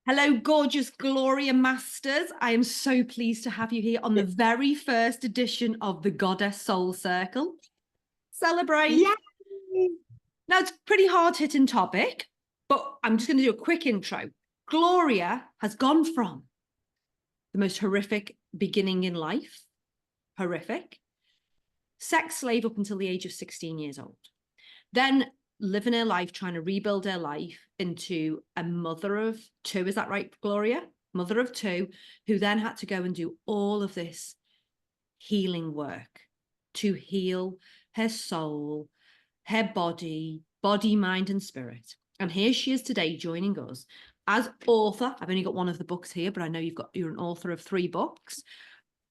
Hello, gorgeous Gloria Masters. I am so pleased to have you here on the very first edition of the Goddess Soul Circle. Celebrate. Yay! Now, it's a pretty hard-hitting topic, but I'm just going to do a quick intro. Gloria has gone from the most horrific beginning in life, horrific, sex slave up until the age of 16 years old, then living her life, trying to rebuild her life into a mother of two. Is that right, Gloria? Mother of two, who then had to go and do all of this healing work to heal her soul, her body, mind, and spirit. And here she is today joining us as author. I've only got one of the books here, but I know you're an author of 3 books.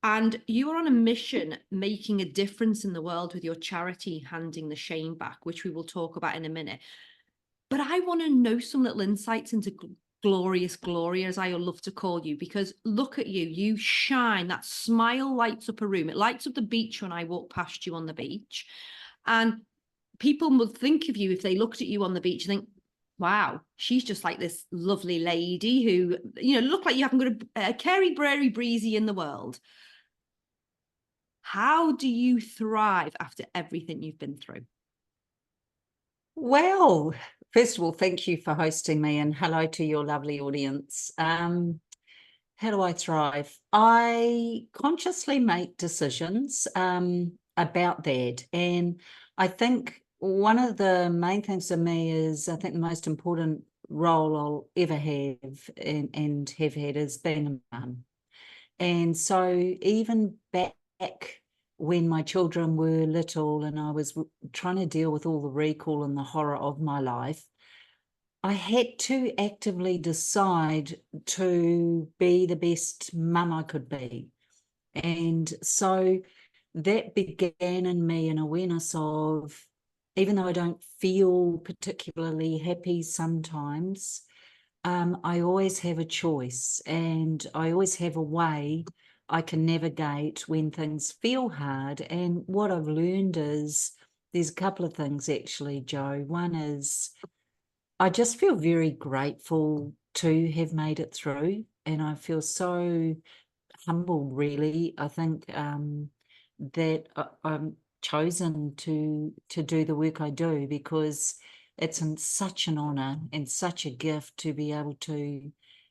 And you are on a mission making a difference in the world with your charity, Handing the Shame Back, which we will talk about in a minute. But I want to know some little insights into Glorious Gloria, as I love to call you, because look at you. You shine. That smile lights up a room. It lights up the beach when I walk past you on the beach. And people would think of you, if they looked at you on the beach, and think, wow, she's just like this lovely lady who, look like you haven't got a Carey Brary breezy in the world. How do you thrive after everything you've been through? Well, first of all, thank you for hosting me, and hello to your lovely audience. How do I thrive? I consciously make decisions about that. And I think one of the main things for me is, I think the most important role I'll ever have and have had is being a mum. And so even back when my children were little and I was trying to deal with all the recall and the horror of my life, I had to actively decide to be the best mum I could be. And so that began in me an awareness of, even though I don't feel particularly happy sometimes, I always have a choice, and I always have a way I can navigate when things feel hard. And what I've learned is there's a couple of things actually, Jo. One is I just feel very grateful to have made it through, and I feel so humbled, really. I think that I'm chosen to do the work I do, because it's such an honor and such a gift to be able to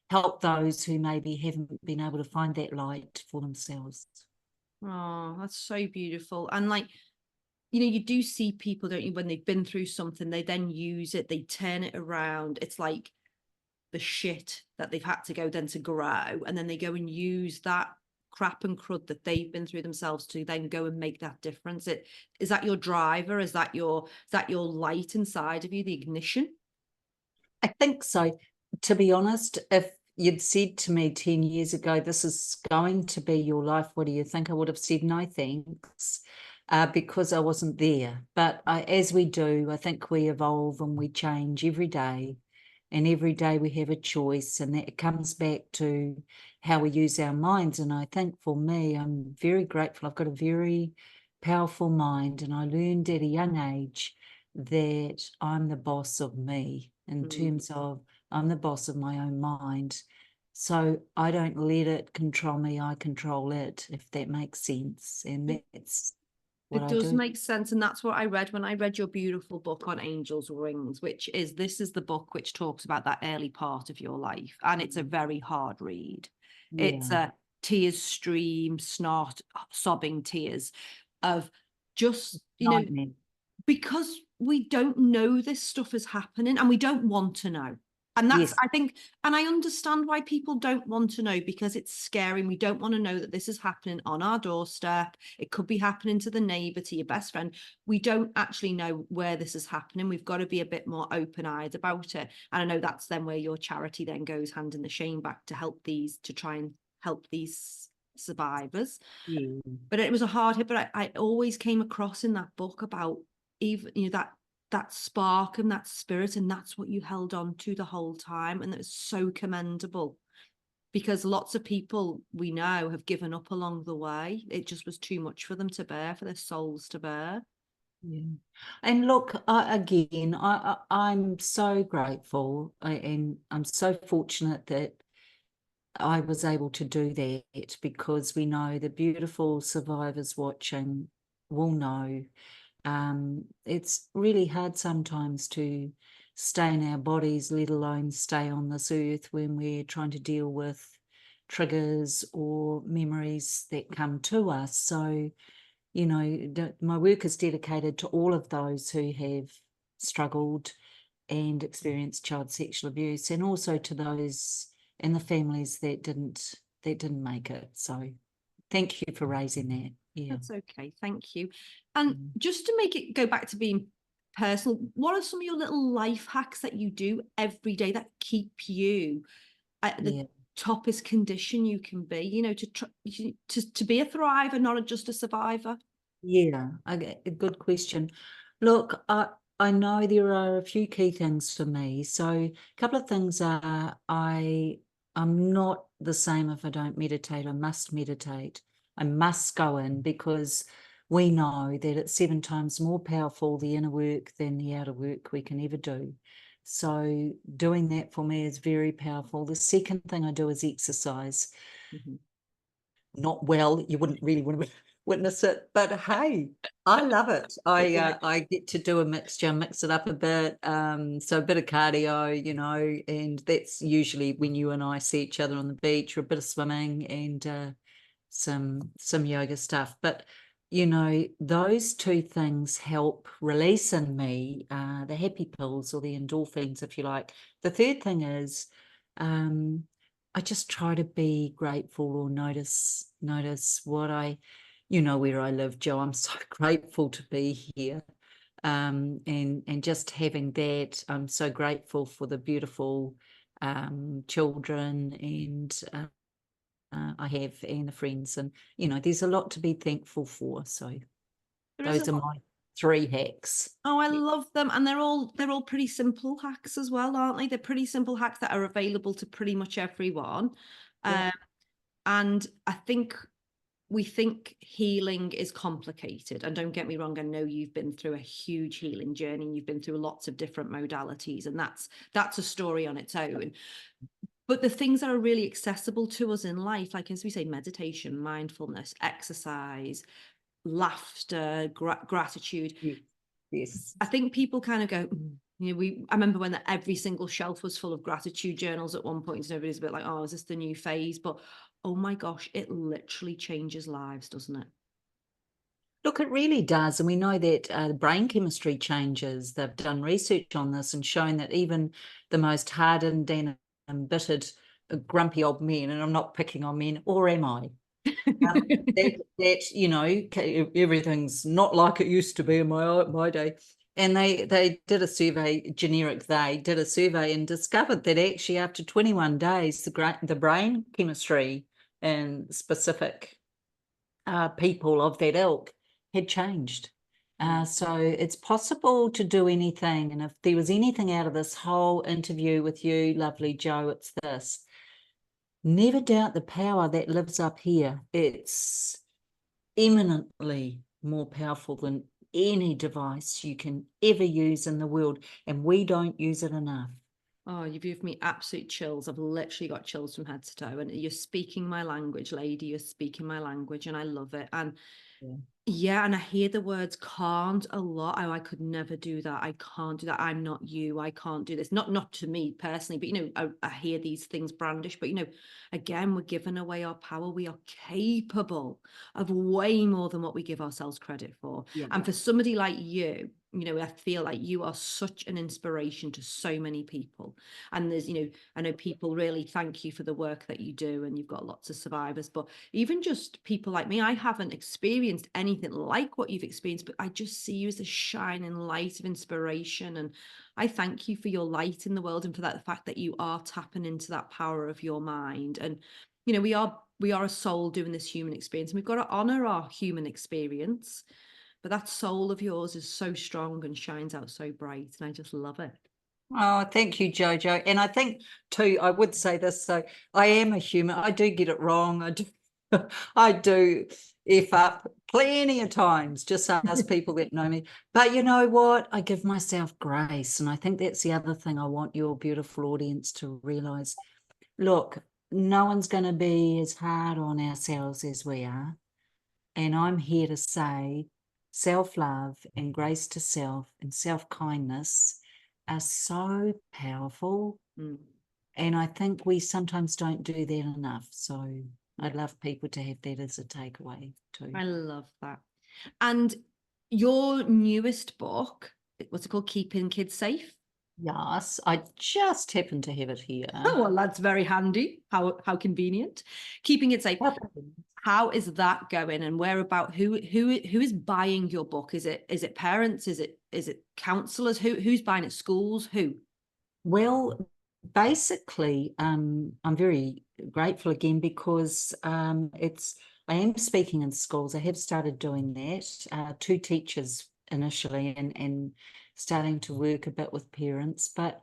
help those who maybe haven't been able to find that light for themselves. Oh, that's so beautiful. And you do see people, don't you, when they've been through something, they then use it, they turn it around. It's like the shit that they've had to go then to grow, and then they go and use that crap and crud that they've been through themselves to then go and make that difference. Is that your driver? Is that your light inside of you, the ignition? I think so. To be honest, if you'd said to me 10 years ago, this is going to be your life, what do you think? I would have said no thanks, because I wasn't there. But as we do, I think we evolve and we change every day. And every day we have a choice, and that comes back to how we use our minds. And I think for me, I'm very grateful. I've got a very powerful mind, and I learned at a young age that I'm the boss of me, in terms of I'm the boss of my own mind. So I don't let it control me, I control it, if that makes sense. And that's what It I does do. make sense. And that's what I read when I read your beautiful book on Angels' Rings, this is the book which talks about that early part of your life. And it's a very hard read. It's Yeah. a tears stream, snot, sobbing tears of just, Nightmare. because we don't know this stuff is happening and we don't want to know. And that's, Yes. I think, and I understand why people don't want to know, because it's scary. And we don't want to know that this is happening on our doorstep. It could be happening to the neighbor, to your best friend. We don't actually know where this is happening. We've got to be a bit more open-eyed about it. And I know that's then where your charity then goes, Handing the Shame Back, to try and help these survivors. Yeah. But it was a hard hit. But I always came across in that book about even, that spark and that spirit, and that's what you held on to the whole time. And it's so commendable, because lots of people we know have given up along the way. It just was too much for them to bear, for their souls to bear. Yeah. And look, I'm so grateful, and I'm so fortunate that I was able to do that, because we know the beautiful survivors watching will know it's really hard sometimes to stay in our bodies, let alone stay on this earth, when we're trying to deal with triggers or memories that come to us. So, my work is dedicated to all of those who have struggled and experienced child sexual abuse, and also to those in the families that didn't make it. So thank you for raising that. Yeah. That's okay. Thank you. And Mm. just to make it go back to being personal, what are some of your little life hacks that you do every day that keep you at the Yeah. toppest condition you can be, to be a thriver, not just a survivor? Yeah, a good question. Look, I know there are a few key things for me. So a couple of things are, I'm not the same if I don't meditate. I must meditate. I must go in, because we know that it's 7 times more powerful, the inner work, than the outer work we can ever do. So doing that for me is very powerful. The second thing I do is exercise. Mhm. Not well, you wouldn't really want to witness it, but hey, I love it. I get to do a mixture, mix it up a bit. So a bit of cardio, and that's usually when you and I see each other on the beach, or a bit of swimming, and some yoga stuff. But those two things help release in me the happy pills, or the endorphins, if you like. The third thing is I just try to be grateful, or notice what where I live, Joe. I'm so grateful to be here. And just having that, I'm so grateful for the beautiful children and I have, and the friends, and there's a lot to be thankful for. So There is a those are lot. my 3 hacks. Oh, I love them. And they're all pretty simple hacks as well, aren't they? They're pretty simple hacks that are available to pretty much everyone. Yeah. And I think we think healing is complicated. And don't get me wrong, I know you've been through a huge healing journey. You've been through lots of different modalities, and that's a story on its own. But the things that are really accessible to us in life, like as we say, meditation, mindfulness, exercise, laughter, gratitude. Yes. Yes. I think people kind of go, I remember when every single shelf was full of gratitude journals at one point, and everybody's a bit like, oh, is this the new phase? But oh my gosh, it literally changes lives, doesn't it? Look, it really does. And we know that brain chemistry changes. They've done research on this and shown that even the most hardened and embittered, grumpy old men, and I'm not picking on men, or am I? Everything's not like it used to be in my day. And they did a survey, they did a survey and discovered that actually after 21 days, the brain chemistry and specific people of that ilk had changed. So it's possible to do anything. And if there was anything out of this whole interview with you, lovely Joe, it's this: never doubt the power that lives up here. It's eminently more powerful than any device you can ever use in the world, and we don't use it enough. Oh, you've given me absolute chills. I've literally got chills from head to toe. And you're speaking my language, lady. You're speaking my language, and I love it. And Yeah. yeah, and I hear the words can't a lot. Oh, I could never do that. I can't do that. I'm not you. I can't do this. Not to me personally, but I hear these things brandished. But again, we're giving away our power. We are capable of way more than what we give ourselves credit for. Yeah. And for somebody like you, I feel like you are such an inspiration to so many people. And I know people really thank you for the work that you do, and you've got lots of survivors, but even just people like me, I haven't experienced anything like what you've experienced, but I just see you as a shining light of inspiration. And I thank you for your light in the world, and for that, the fact that you are tapping into that power of your mind. And we are a soul doing this human experience, and we've got to honor our human experience. But that soul of yours is so strong and shines out so bright, and I just love it. Oh, thank you, Jojo. And I think too, I would say this, so I am a human. I do get it wrong. I do, I do F up plenty of times, just ask people that know me. But you know what? I give myself grace. And I think that's the other thing I want your beautiful audience to realize. Look, no one's going to be as hard on ourselves as we are. And I'm here to say self-love and grace to self and self-kindness are so powerful. And I think we sometimes don't do that enough. So I'd love people to have that as a takeaway too. I love that. And your newest book, what's it called? Keeping Kids Safe? Yes, I just happen to have it here. Oh, well, that's very handy. How convenient. Keeping It Safe. How is that going, and who is buying your book? Is it parents? Is it counselors? Who's buying it? Schools? Who? Well, basically, I'm very grateful again because I am speaking in schools. I have started doing that, 2 teachers initially, and starting to work a bit with parents. But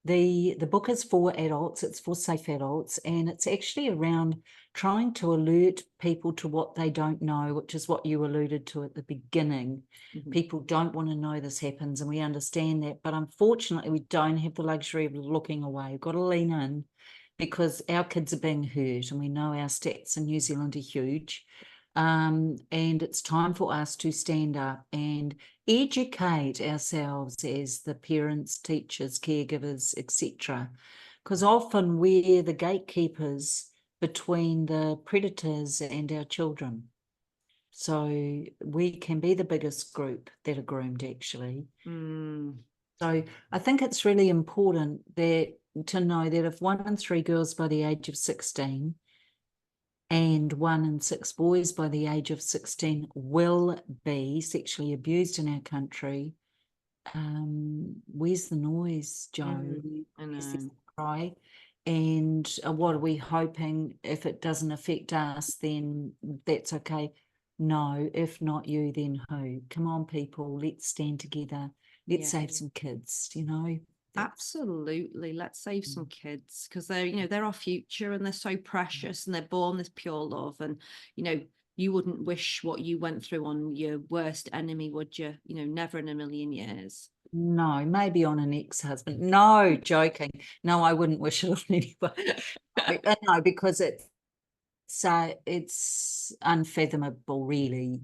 the book is for adults. It's for safe adults, and it's actually around trying to alert people to what they don't know, which is what you alluded to at the beginning. People don't want to know this happens, and we understand that, but unfortunately we don't have the luxury of looking away. We've got to lean in because our kids are being hurt, and we know our stats in New Zealand are huge. And it's time for us to stand up and educate ourselves as the parents, teachers, caregivers, etc. Because often we're the gatekeepers between the predators and our children. So we can be the biggest group that are groomed, actually. So I think it's really important to know that if 1 in 3 girls by the age of 16 and 1 in 6 boys by the age of 16 will be sexually abused in our country, where's the noise, Jo? I know. Where's the cry? And what are we hoping? If it doesn't affect us, then that's okay. No, if not you, then who? Come on, people, let's stand together. Let's save some kids, Absolutely. Let's save some kids, because they're our future, and they're so precious, and they're born this pure love. And, you wouldn't wish what you went through on your worst enemy, would you? Never in a million years. No, maybe on an ex-husband. No, joking. No, I wouldn't wish it on anybody. No, because it's unfathomable, really,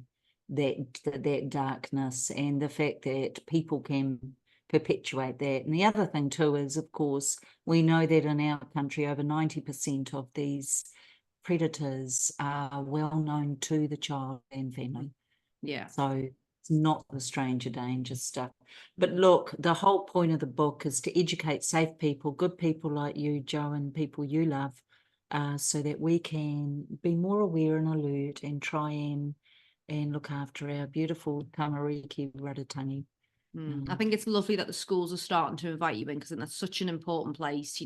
that darkness and the fact that people can perpetuate that. And the other thing too is, of course, we know that in our country over 90% of these predators are well known to the child and family. So it's not the stranger danger stuff. But look, the whole point of the book is to educate safe people, good people like you, Jo, and people you love, so that we can be more aware and alert and try and look after our beautiful tamariki raratangi. I think it's lovely that the schools are starting to invite you in, because that's such an important place,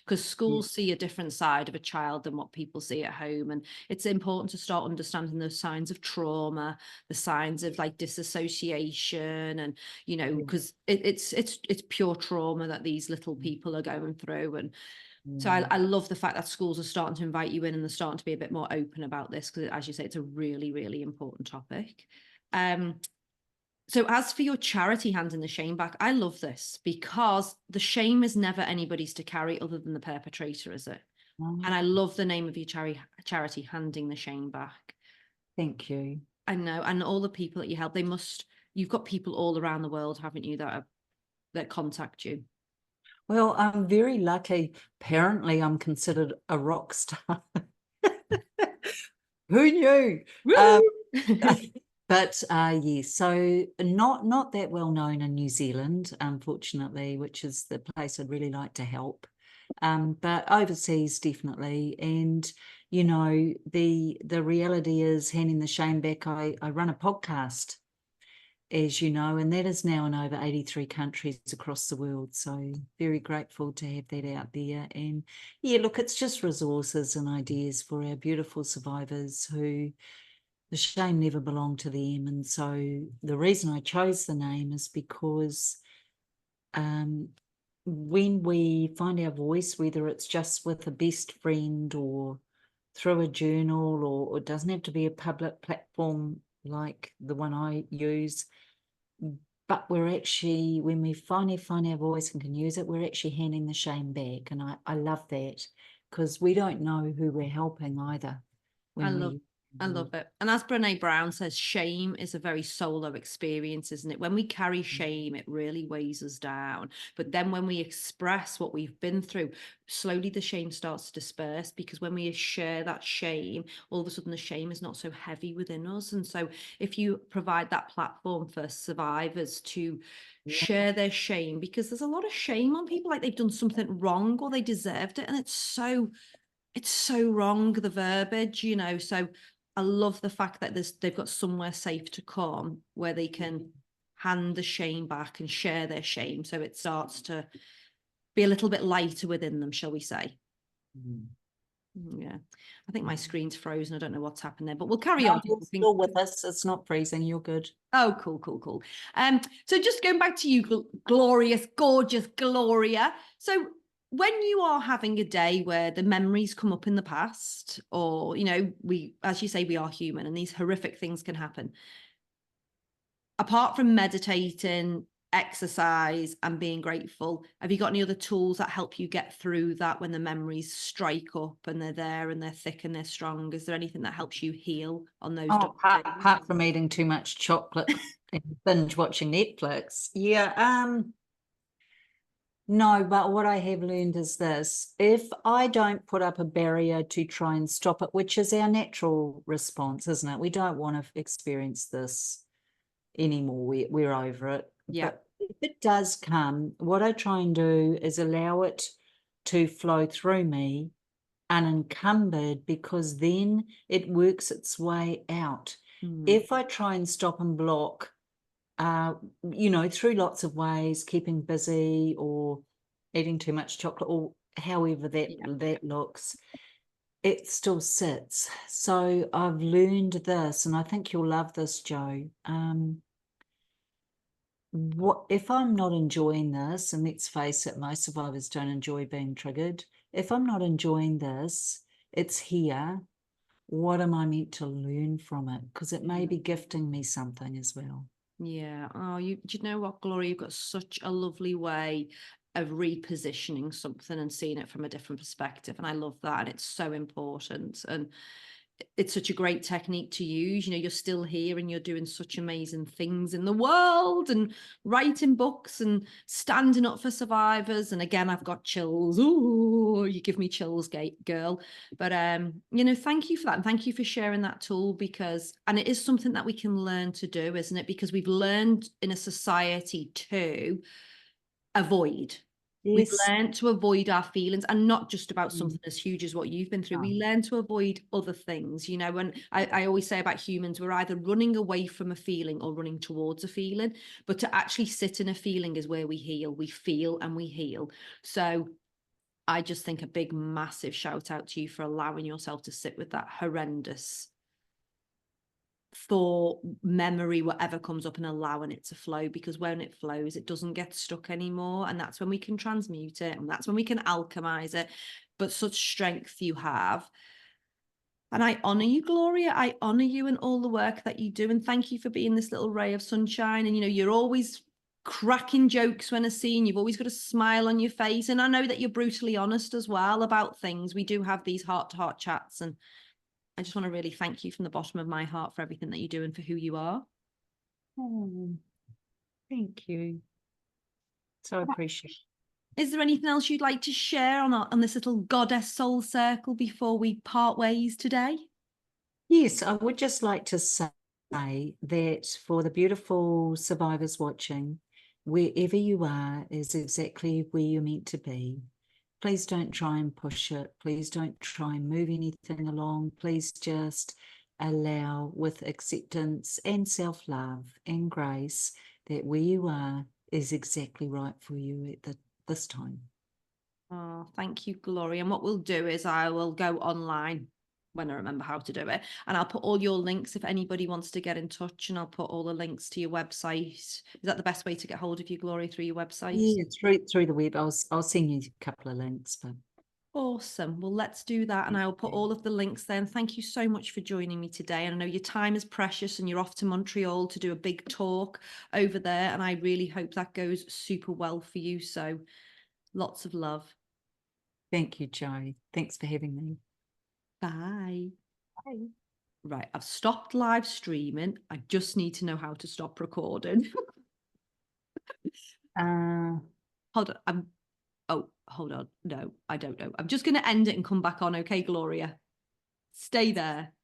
because schools see a different side of a child than what people see at home. And it's important to start understanding those signs of trauma, the signs of like disassociation, and, because it's pure trauma that these little people are going through. And so I love the fact that schools are starting to invite you in, and they're starting to be a bit more open about this, because as you say, it's a really, really important topic. So as for your charity, Handing the Shame Back, I love this, because the shame is never anybody's to carry other than the perpetrator, is it? And I love the name of your charity, Handing the Shame Back. Thank you. I know. And all the people that you help, you've got people all around the world, haven't you, that contact you? Well, I'm very lucky. Apparently, I'm considered a rock star. Who knew? But yes, so not that well known in New Zealand, unfortunately, which is the place I'd really like to help. But overseas, definitely. And the reality is, handing the shame back. I run a podcast, as you know, and that is now in over 83 countries across the world. So very grateful to have that out there. And yeah, look, it's just resources and ideas for our beautiful survivors who the shame never belonged to them. And so the reason I chose the name is because when we find our voice, whether it's just with a best friend or through a journal, or it doesn't have to be a public platform like the one I use. But we're actually, when we finally find our voice and can use it, we're actually handing the shame back. And I love that, because we don't know who we're helping either. I love it. And as Brene Brown says, shame is a very solo experience, isn't it? When we carry shame, it really weighs us down. But then when we express what we've been through, slowly the shame starts to disperse, because when we share that shame, all of a sudden the shame is not so heavy within us. And so if you provide that platform for survivors to share their shame, because there's a lot of shame on people, like they've done something wrong or they deserved it. And it's so wrong, the verbiage, you know. So I love the fact that they've got somewhere safe to come where they can hand the shame back and share their shame, so it starts to be a little bit lighter within them, shall we say. Yeah, I think my screen's frozen. I don't know what's happened there, but we'll carry on. You're still with us. It's not freezing. You're good. Oh, cool. So just going back to you, glorious, gorgeous Gloria. So when you are having a day where the memories come up in the past, or, you know, as you say, we are human and these horrific things can happen. Apart from meditating, exercise and being grateful, have you got any other tools that help you get through that when the memories strike up and they're there and they're thick and they're strong? Is there anything that helps you heal on those days? Apart from eating too much chocolate and binge watching Netflix. Yeah. No, but what I have learned is this: if I don't put up a barrier to try and stop it, which is our natural response, isn't it? We don't want to experience this anymore. We're over it. Yeah. But if it does come, what I try and do is allow it to flow through me unencumbered, because then it works its way out. If I try and stop and block, through lots of ways, keeping busy or eating too much chocolate, or however that looks, it still sits. So I've learned this, and I think you'll love this, Jo. What if I'm not enjoying this? And let's face it, most survivors don't enjoy being triggered. If I'm not enjoying this, it's here. What am I meant to learn from it? Because it may be gifting me something as well. Yeah. Oh, do you know what, Gloria? You've got such a lovely way of repositioning something and seeing it from a different perspective. And I love that. And it's so important. And it's such a great technique to use. You know, you're still here and you're doing such amazing things in the world and writing books and standing up for survivors. And again, I've got chills. Ooh, you give me chills, girl. But thank you for that, and thank you for sharing that tool, and it is something that we can learn to do, isn't it? Because we've learned in a society to avoid. We've learned to avoid our feelings, and not just about something as huge as what you've been through. We learn to avoid other things, you know. And I always say about humans, we're either running away from a feeling or running towards a feeling. But to actually sit in a feeling is where we heal. We feel and we heal. So I just think a big, massive shout out to you for allowing yourself to sit with that horrendous thought, memory, whatever comes up, and allowing it to flow, because when it flows, it doesn't get stuck anymore. And that's when we can transmute it, and that's when we can alchemize it. But such strength you have. And I honor you, Gloria. I honor you and all the work that you do. And thank you for being this little ray of sunshine. And, you know, you're always cracking jokes when I see you. You've always got a smile on your face. And I know that you're brutally honest as well about things. We do have these heart-to-heart chats, and I just want to really thank you from the bottom of my heart for everything that you do and for who you are. Oh, thank you. So I appreciate it. Is there anything else you'd like to share on this little goddess soul circle before we part ways today? Yes, I would just like to say that for the beautiful survivors watching, wherever you are is exactly where you're meant to be. Please don't try and push it. Please don't try and move anything along. Please just allow, with acceptance and self-love and grace, that where you are is exactly right for you at this time. Oh, thank you, Gloria. And what we'll do is I will go online when I remember how to do it, and I'll put all your links if anybody wants to get in touch, and I'll put all the links to your website. Is that the best way to get hold of you, Gloria, through your website? Yeah, through the web. I'll send you a couple of links, but Awesome. Well, let's do that. And I'll put all of the links there. And thank you so much for joining me today. And I know your time is precious and you're off to Montreal to do a big talk over there. And I really hope that goes super well for you. So lots of love. Thank you, Joe. Thanks for having me. Bye. Bye. Right. I've stopped live streaming. I just need to know how to stop recording. Hold on. Oh, hold on. No, I don't know. I'm just going to end it and come back on. Okay, Gloria. Stay there.